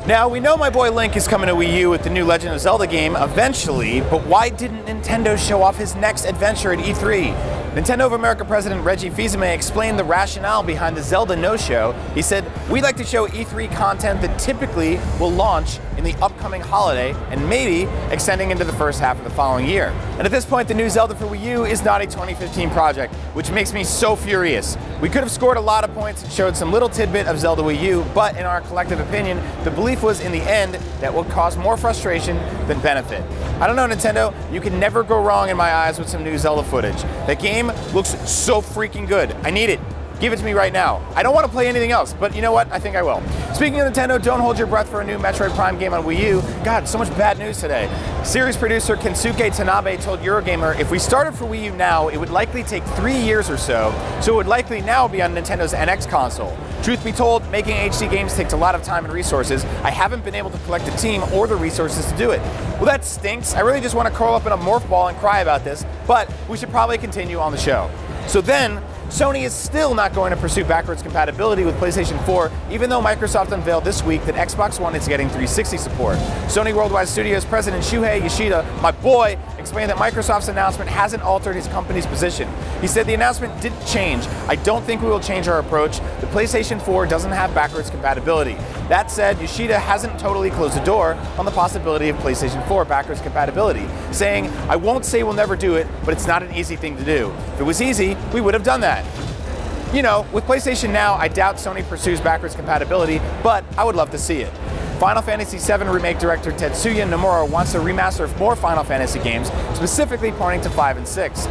Now, we know my boy Link is coming to Wii U with the new Legend of Zelda game eventually, but why didn't Nintendo show off his next adventure at E3? Nintendo of America President Reggie Fils-Aimé explained the rationale behind the Zelda no-show. He said, "We'd like to show E3 content that typically will launch in the upcoming holiday and maybe extending into the first half of the following year." And at this point, the new Zelda for Wii U is not a 2015 project, which makes me so furious. We could have scored a lot of points and showed some little tidbit of Zelda Wii U, but in our collective opinion, the belief was in the end that would cause more frustration than benefit. I don't know, Nintendo, you can never go wrong in my eyes with some new Zelda footage. That game looks so freaking good. I need it. Give it to me right now. I don't want to play anything else, but you know what? I think I will. Speaking of Nintendo, don't hold your breath for a new Metroid Prime game on Wii U. God, so much bad news today. Series producer Kensuke Tanabe told Eurogamer, if we started for Wii U now, it would likely take 3 years or so it would likely now be on Nintendo's NX console. Truth be told, making HD games takes a lot of time and resources. I haven't been able to collect a team or the resources to do it. Well, that stinks. I really just want to curl up in a morph ball and cry about this, but we should probably continue on the show. So then, Sony is still not going to pursue backwards compatibility with PlayStation 4, even though Microsoft unveiled this week that Xbox One is getting 360 support. Sony Worldwide Studios President Shuhei Yoshida, my boy, explained that Microsoft's announcement hasn't altered his company's position. He said the announcement didn't change. I don't think we will change our approach. The PlayStation 4 doesn't have backwards compatibility. That said, Yoshida hasn't totally closed the door on the possibility of PlayStation 4 backwards compatibility, saying, I won't say we'll never do it, but it's not an easy thing to do. If it was easy, we would have done that. You know, with PlayStation Now, I doubt Sony pursues backwards compatibility, but I would love to see it. Final Fantasy VII Remake director Tetsuya Nomura wants to remaster more Final Fantasy games, specifically pointing to 5 and 6.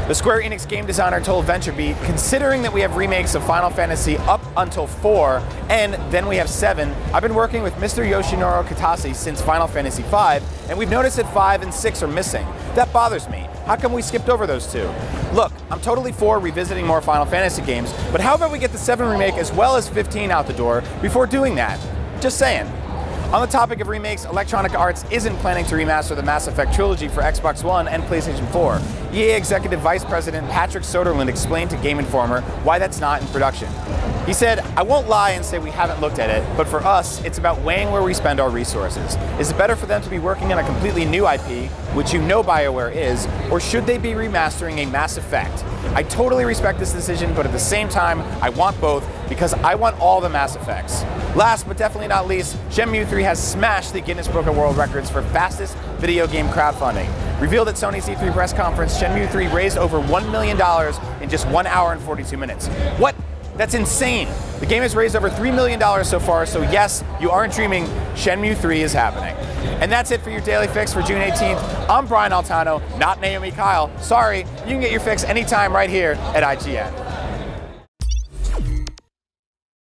The Square Enix game designer told VentureBeat, considering that we have remakes of Final Fantasy up until 4, and then we have 7, I've been working with Mr. Yoshinori Kitase since Final Fantasy V, and we've noticed that 5 and 6 are missing. That bothers me. How come we skipped over those two? Look, I'm totally for revisiting more Final Fantasy games, but how about we get the 7 remake as well as 15 out the door before doing that? Just saying. On the topic of remakes, Electronic Arts isn't planning to remaster the Mass Effect trilogy for Xbox One and PlayStation 4. EA Executive Vice President Patrick Soderlund explained to Game Informer why that's not in production. He said, I won't lie and say we haven't looked at it, but for us, it's about weighing where we spend our resources. Is it better for them to be working on a completely new IP, which you know BioWare is, or should they be remastering a Mass Effect? I totally respect this decision, but at the same time, I want both because I want all the Mass Effects. Last but definitely not least, Shenmue III has smashed the Guinness Book of World Records for fastest video game crowdfunding. Revealed at Sony's E3 press conference, Shenmue III raised over $1 million in just 1 hour and 42 minutes. What? That's insane. The game has raised over $3 million so far, so yes, you aren't dreaming, Shenmue 3 is happening. And that's it for your Daily Fix for June 18th. I'm Brian Altano, not Naomi Kyle. Sorry, you can get your fix anytime right here at IGN.